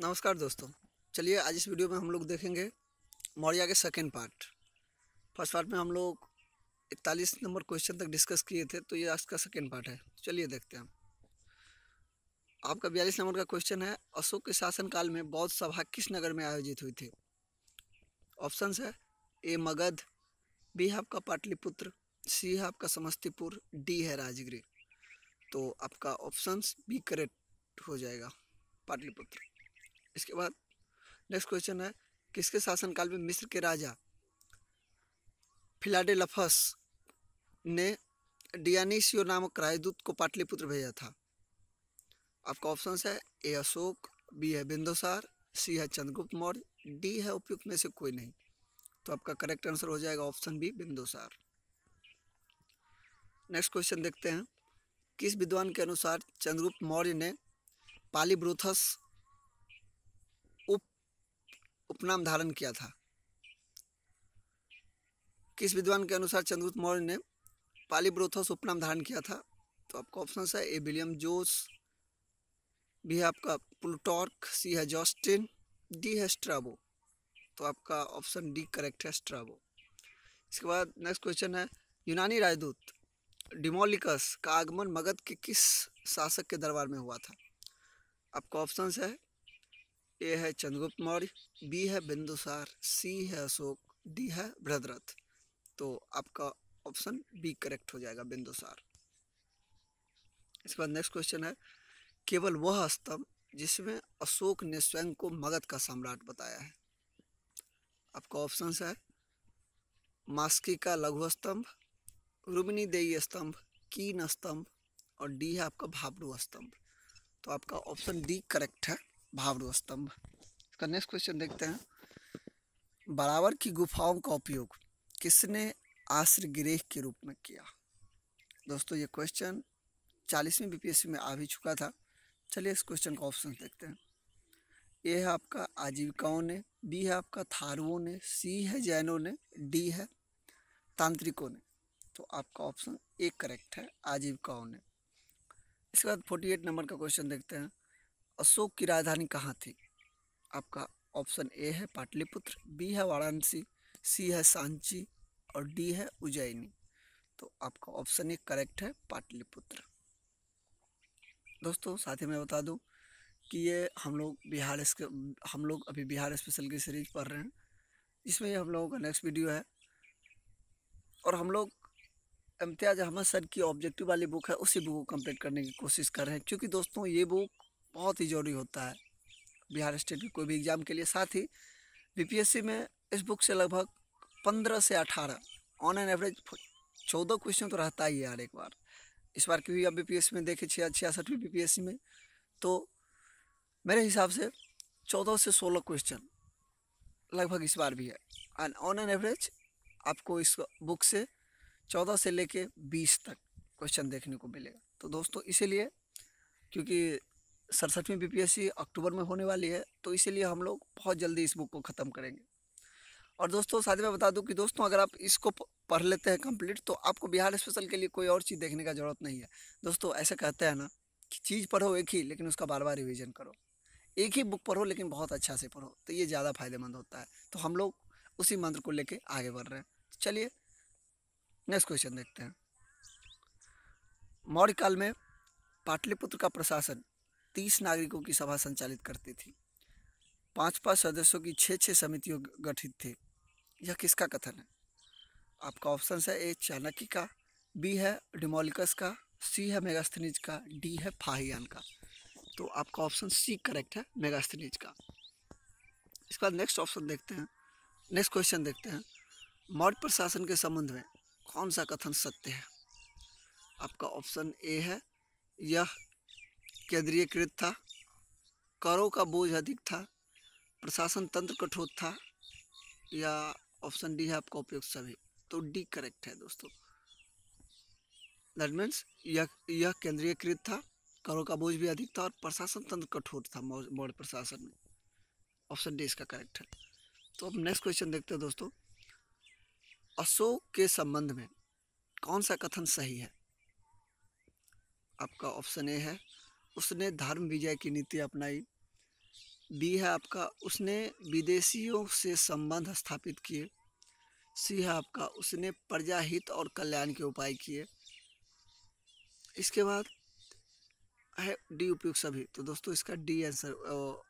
नमस्कार दोस्तों। चलिए आज इस वीडियो में हम लोग देखेंगे मौर्य के सेकेंड पार्ट। फर्स्ट पार्ट में हम लोग 41 नंबर क्वेश्चन तक डिस्कस किए थे, तो ये आज का सेकेंड पार्ट है। चलिए देखते हैं। आपका 42 नंबर का क्वेश्चन है, अशोक के शासनकाल में बौद्ध सभा किस नगर में आयोजित हुई थी? ऑप्शंस है ए मगध, बी है आपका पाटलिपुत्र, सी है आपका समस्तीपुर, डी है राजगीर। तो आपका ऑप्शंस बी करेक्ट हो जाएगा, पाटलिपुत्र। इसके बाद नेक्स्ट क्वेश्चन है, किसके शासनकाल में मिस्र के राजा फिलाडेल्फस ने डियानीसियो नामक राजदूत को पाटलिपुत्र भेजा था? आपका ऑप्शन है ए अशोक, बी है बिंदुसार, सी है चंद्रगुप्त मौर्य, डी है उपयुक्त में से कोई नहीं। तो आपका करेक्ट आंसर हो जाएगा option B Bindusara. Next question देखते हैं, किस विद्वान के अनुसार चंद्रगुप्त मौर्य ने पालीब्रोथस उपनाम धारण किया था? किस विद्वान के अनुसार चंद्रगुप्त मौर्य ने पालीब्रोथस उपनाम धारण किया था? तो आपका ऑप्शन है ए विलियम जोस, बी है आपका प्लूटार्क, सी है जॉस्टिन, डी है स्ट्राबो। तो आपका ऑप्शन डी करेक्ट है, स्ट्राबो। इसके बाद नेक्स्ट क्वेश्चन है, यूनानी राजदूत डिमोलिकस का आगमन मगध के किस शासक के दरबार में हुआ था? आपका ऑप्शन है ए है चंद्रगुप्त मौर्य, बी है बिंदुसार, सी है अशोक, डी है बृहद्रथ। तो आपका ऑप्शन बी करेक्ट हो जाएगा, बिंदुसार। इसके बाद नेक्स्ट क्वेश्चन है, केवल वह स्तंभ जिसमें अशोक ने स्वयं को मगध का सम्राट बताया है? आपका ऑप्शन है मास्की का लघु स्तंभ, रुक्मिणी देई स्तंभ, कीन स्तंभ, और डी है आपका भाब्रू स्तंभ। तो आपका ऑप्शन डी करेक्ट है, भाब्रू स्तंभ। इसका नेक्स्ट क्वेश्चन देखते हैं, बराबर की गुफाओं का उपयोग किसने आश्रय गृह के रूप में किया? दोस्तों ये क्वेश्चन 40वीं बीपीएससी में आ भी चुका था। चलिए इस क्वेश्चन का ऑप्शन देखते हैं। ए है आपका आजीविकाओं ने, बी है आपका थारुओं ने, सी है जैनों ने, डी है तांत्रिकों ने। तो आपका ऑप्शन ए करेक्ट है, आजीविकाओं ने। इसके बाद 48 नंबर का क्वेश्चन देखते हैं, अशोक की राजधानी कहाँ थी? आपका ऑप्शन ए है पाटलिपुत्र, बी है वाराणसी, सी है सांची, और डी है उज्जैनी। तो आपका ऑप्शन ए करेक्ट है, पाटलिपुत्र। दोस्तों साथ ही मैं बता दूं कि ये हम लोग अभी बिहार स्पेशल की सीरीज पढ़ रहे हैं, जिसमें ये हम लोगों का नेक्स्ट वीडियो है। और हम लोग इम्तियाज अहमद सर की ऑब्जेक्टिव वाली बुक है, उसी बुक को कंप्लीट करने की कोशिश कर रहे हैं, क्योंकि दोस्तों ये बुक बहुत ही ज़रूरी होता है बिहार स्टेट के कोई भी एग्ज़ाम के लिए। साथ ही बीपीएससी में इस बुक से लगभग 15 से 18 ऑन एन एवरेज 14 क्वेश्चन तो रहता ही है यार। एक बार इस बार की भी अब बीपीएससी में देखे 66वीं बीपीएससी में, तो मेरे हिसाब से 14 से 16 क्वेश्चन लगभग इस बार भी है। एंड ऑन एन एवरेज आपको इस बुक से 14 से लेके 20 तक क्वेश्चन देखने को मिलेगा। तो दोस्तों इसीलिए, क्योंकि 67वीं बीपीएससी अक्टूबर में होने वाली है, तो इसीलिए हम लोग बहुत जल्दी इस बुक को ख़त्म करेंगे। और दोस्तों साथ में बता दूं कि दोस्तों अगर आप इसको पढ़ लेते हैं कंप्लीट, तो आपको बिहार स्पेशल के लिए कोई और चीज़ देखने का ज़रूरत नहीं है। दोस्तों ऐसे कहते हैं ना कि चीज़ पढ़ो एक ही, लेकिन उसका बार बार रिविज़न करो। एक ही बुक पढ़ो लेकिन बहुत अच्छा से पढ़ो, तो ये ज़्यादा फायदेमंद होता है। तो हम लोग उसी मंत्र को लेके आगे बढ़ रहे हैं। चलिए नेक्स्ट क्वेश्चन देखते हैं। मौर्य काल में पाटलिपुत्र का प्रशासन 30 नागरिकों की सभा संचालित करती थी। 5 सदस्यों की 6 समितियों गठित थे। यह किसका कथन है? आपका ऑप्शन है ए चाणक्य का, बी है डिमोलिकस का, सी है मेगास्थनीज का, डी है फाहियान का। तो आपका ऑप्शन सी करेक्ट है, मेगास्थनीज का। इसके बाद नेक्स्ट ऑप्शन देखते हैं, नेक्स्ट क्वेश्चन देखते हैं, मौर्य प्रशासन के संबंध में कौन सा कथन सत्य है? आपका ऑप्शन ए है यह केंद्रीयकृत था, करों का बोझ अधिक था, प्रशासन तंत्र कठोर था, या ऑप्शन डी है आपका उपयुक्त सभी। तो डी करेक्ट है दोस्तों। दैट मीन्स यह केंद्रीयकृत था, करों का बोझ भी अधिक था, और प्रशासन तंत्र कठोर था मौर्य प्रशासन में। ऑप्शन डी इसका करेक्ट है। तो अब नेक्स्ट क्वेश्चन देखते हैं दोस्तों, अशोक के संबंध में कौन सा कथन सही है? आपका ऑप्शन ए है उसने धर्म विजय की नीति अपनाई, बी है आपका उसने विदेशियों से संबंध स्थापित किए। सी है आपका उसने प्रजाहित और कल्याण के उपाय किए। इसके बाद है डी उपयुक्त सभी। तो दोस्तों इसका डी आंसर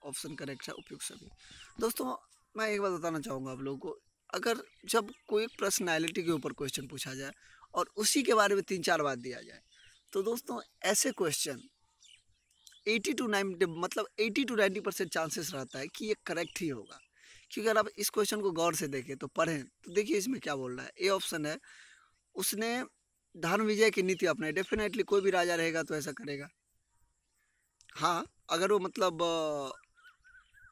ऑप्शन करेक्ट है, उपयुक्त सभी। दोस्तों मैं एक बात बताना चाहूँगा आप लोगों को, अगर जब कोई पर्सनैलिटी के ऊपर क्वेश्चन पूछा जाए और उसी के बारे में 3-4 बात दिया जाए, तो दोस्तों ऐसे क्वेश्चन 80 to 90 मतलब 80 to 90% चांसेस रहता है कि ये करेक्ट ही होगा। क्योंकि अगर आप इस क्वेश्चन को गौर से देखें तो पढ़ें तो देखिए इसमें क्या बोल रहा है। ए ऑप्शन है उसने धर्म विजय की नीति अपनाई। डेफिनेटली कोई भी राजा रहेगा तो ऐसा करेगा। हाँ अगर वो मतलब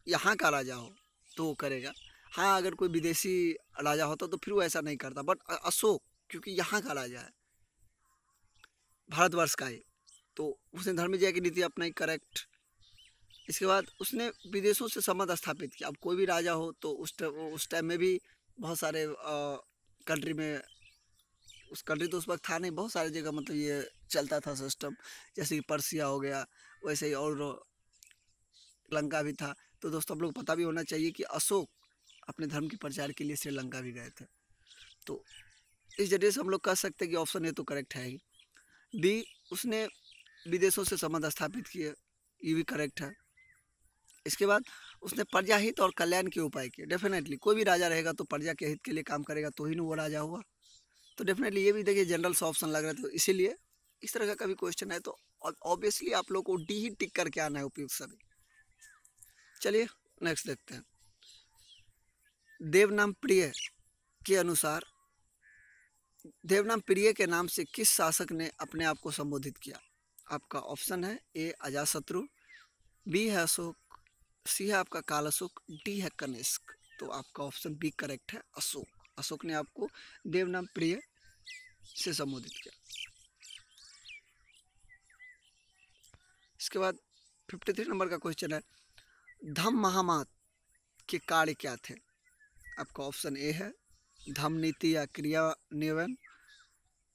यहाँ का राजा हो तो वो करेगा। हाँ अगर कोई विदेशी राजा होता तो फिर वो ऐसा नहीं करता। बट अशोक क्योंकि यहाँ का राजा है, भारतवर्ष का है, तो उसने धर्म विजय की नीति अपनाई, करेक्ट। इसके बाद उसने विदेशों से संबंध स्थापित किया। अब कोई भी राजा हो तो उस टाइम में भी बहुत सारे कंट्री में, उस कंट्री तो उस वक्त था नहीं, बहुत सारी जगह मतलब ये चलता था सिस्टम, जैसे कि पर्सिया हो गया, वैसे ही और लंका भी था। तो दोस्तों आप लोग पता भी होना चाहिए कि अशोक अपने धर्म के प्रचार के लिए श्रीलंका भी गए थे। तो इस जरिए से हम लोग कह सकते हैं कि ऑप्शन ए तो करेक्ट है ही। बी उसने विदेशों से संबंध स्थापित किए, ये भी करेक्ट है। इसके बाद उसने प्रजा हित और कल्याण के उपाय किए। डेफिनेटली कोई भी राजा रहेगा तो प्रजा के हित के लिए काम करेगा तो ही ना वो राजा हुआ। तो डेफिनेटली ये भी देखिए जनरल सा ऑप्शन लग रहा था, तो इसीलिए इस तरह का कभी क्वेश्चन है तो ऑब्वियसली आप लोग को डी ही टिक करके आना है, उपयुक्त सभी। चलिए नेक्स्ट देखते हैं। देवनाम प्रिय के अनुसार देवनाम प्रिय के नाम से किस शासक ने अपने आप को संबोधित किया? आपका ऑप्शन है ए अजातशत्रु, बी है अशोक, सी है आपका काल अशोक, डी है कनिष्क। तो आपका ऑप्शन बी करेक्ट है, अशोक। अशोक ने आपको देवनाम प्रिय से संबोधित किया। इसके बाद 53 नंबर का क्वेश्चन है, धम्म महामात के कार्य क्या थे? आपका ऑप्शन ए है धम्म नीति या क्रियान्वयन,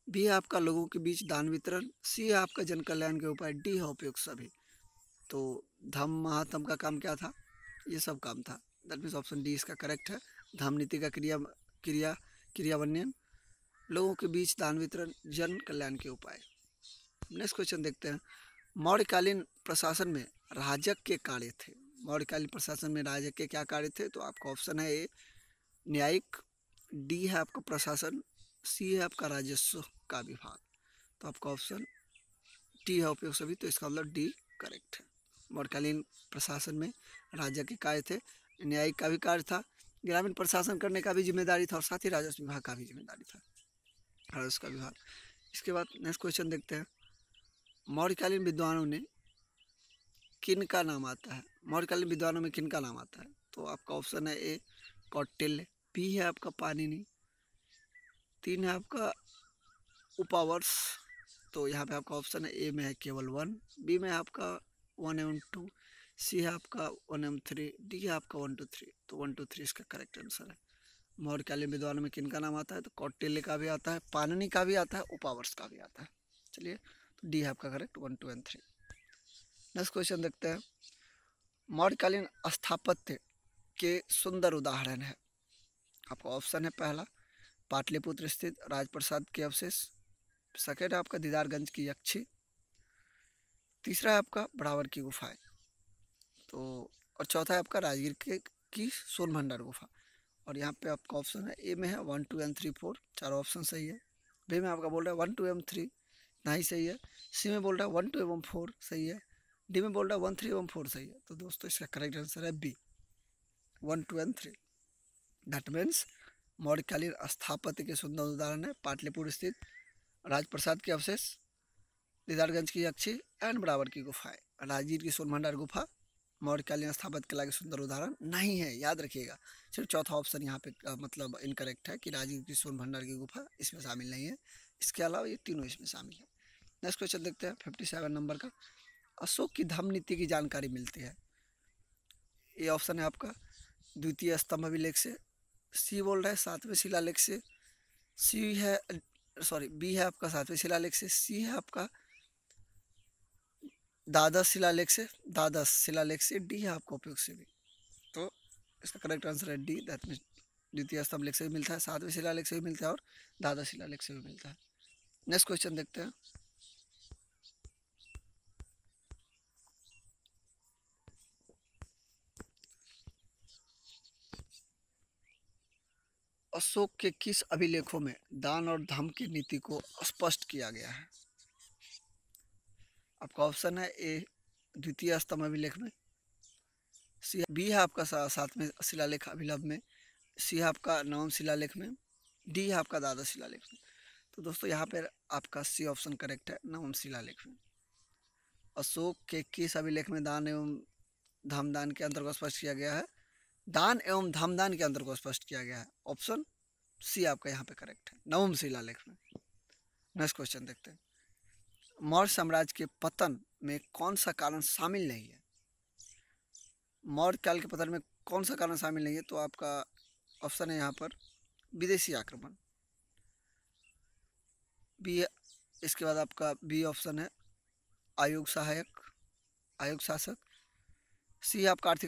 बी है आपका लोगों के बीच दान वितरण, सी है आपका जन कल्याण के उपाय, डी है उपयुक्त सभी। तो धम्म महात्म का काम क्या था? ये सब काम था। दैट मीन्स ऑप्शन डी इसका करेक्ट है। धम्म नीति का क्रियान्वयन, लोगों के बीच दान वितरण, जन कल्याण के उपाय। नेक्स्ट क्वेश्चन देखते हैं। मौर्यकालीन प्रशासन में राजक के कार्य थे। मौर्यकालीन प्रशासन में राजक के क्या कार्य थे? तो आपका ऑप्शन है ए न्यायिक, डी है आपका प्रशासन, सी है आपका राजस्व का विभाग। तो आपका ऑप्शन डी है उपयुक्त सभी। तो इसका मतलब डी करेक्ट है। मौर्यकालीन प्रशासन में राजा के कार्य थे, न्यायिक का भी कार्य था, ग्रामीण प्रशासन करने का भी जिम्मेदारी था और साथ ही राजस्व विभाग का भी जिम्मेदारी था, राजस्व का विभाग। इसके बाद नेक्स्ट क्वेश्चन देखते हैं। मौर्यकालीन विद्वानों ने किन का नाम आता है? मौर्यकालीन विद्वानों में किन का नाम आता है? तो आपका ऑप्शन है ए कौटिल्य, बी है आपका पाणिनि, तीन है आपका उपावर्स। तो यहाँ पे आपका ऑप्शन है ए में है केवल 1, बी में है आपका 1 एवं 2, सी है आपका 1 एवं 3, डी है आपका 1 to 3। तो 1 to 3 इसका करेक्ट आंसर है। मौर्यकालीन विद्वानों में किन का नाम आता है? तो कौटिल्य का भी आता है, पाणिनि का भी आता है, उपावर्स का भी आता है। चलिए तो डी है आपका करेक्ट 1, 2 एंड 3। नेक्स्ट क्वेश्चन देखते हैं। मौर्यकालीन स्थापत्य के सुंदर उदाहरण है। आपका ऑप्शन है पहला पाटलिपुत्र स्थित राजप्रसाद के अवशेष, सेकेंड है आपका दीदारगंज की यक्षी, तीसरा है आपका ब्रावर की गुफाएं, तो और चौथा है आपका राजगीर की सोन भंडार गुफा। और यहाँ पे आपका ऑप्शन है ए में है 1, 2 एंड 3, 4, चारों ऑप्शन सही है। बी में आपका बोल रहा है 1, 2 एवं 3 नहीं सही है, सी में बोल रहा है 1, 2 एवं 4 सही है, डी में बोल रहा है 1, 3 एवं 4 सही है। तो दोस्तों इसका करेक्ट आंसर है बी 1, 2 एंड 3। दैट मीन्स मौर्यकालीन स्थापत्य के सुंदर उदाहरण है पाटलिपुत्र स्थित राजप्रसाद के अवशेष, दीदारगंज की यक्षी एंड ब्रावर की गुफाएं। राजगीर की सोन भंडार गुफा मौर्यकालीन स्थापत्य कला के सुंदर उदाहरण नहीं है, याद रखिएगा। सिर्फ चौथा ऑप्शन यहाँ पे मतलब इनकरेक्ट है कि राजगीर की सोन भंडार की गुफा इसमें शामिल नहीं है, इसके अलावा ये तीनों इसमें शामिल है। नेक्स्ट क्वेश्चन देखते हैं 57 नंबर का। अशोक की धम्म नीति की जानकारी मिलती है। ये ऑप्शन है आपका द्वितीय स्तंभ अभिलेख से, सी बोल रहा है 7वें शिलालेख से, बी है आपका 7वें शिलालेख से, सी है आपका द्वादश शिलालेख से, डी है आपका उपयोग से भी। तो इसका करेक्ट आंसर है डी, दैट मीन्स द्वितीय स्तंभ से भी मिलता है, सातवें शिलालेख से भी मिलता है और द्वादश शिलालेख से भी मिलता है। नेक्स्ट क्वेश्चन देखते हैं। अशोक के किस अभिलेखों में दान और धर्म की नीति को स्पष्ट किया गया है? आपका ऑप्शन है ए द्वितीय स्तंभ अभिलेख में, सी बी है आपका सातवें शिलालेख अभिलेख में, सी है आपका नवम शिलालेख में, डी है आपका द्वादश शिलालेख में। तो दोस्तों यहाँ पर आपका सी ऑप्शन करेक्ट है, नवम शिलालेख में। अशोक के किस अभिलेख में दान एवं धर्मदान के अंतर को स्पष्ट किया गया है? दान एवं धर्मदान के अंतर को स्पष्ट किया गया है। ऑप्शन सी आपका यहाँ पे करेक्ट है, नवम शिलालेख में। नेक्स्ट क्वेश्चन देखते हैं। मौर्य साम्राज्य के पतन में कौन सा कारण शामिल नहीं है? मौर्य काल के पतन में कौन सा कारण शामिल नहीं है? तो आपका ऑप्शन है यहाँ पर विदेशी आक्रमण, बी। इसके बाद आपका बी ऑप्शन है आयोग शासक, सी आपका आर्थिक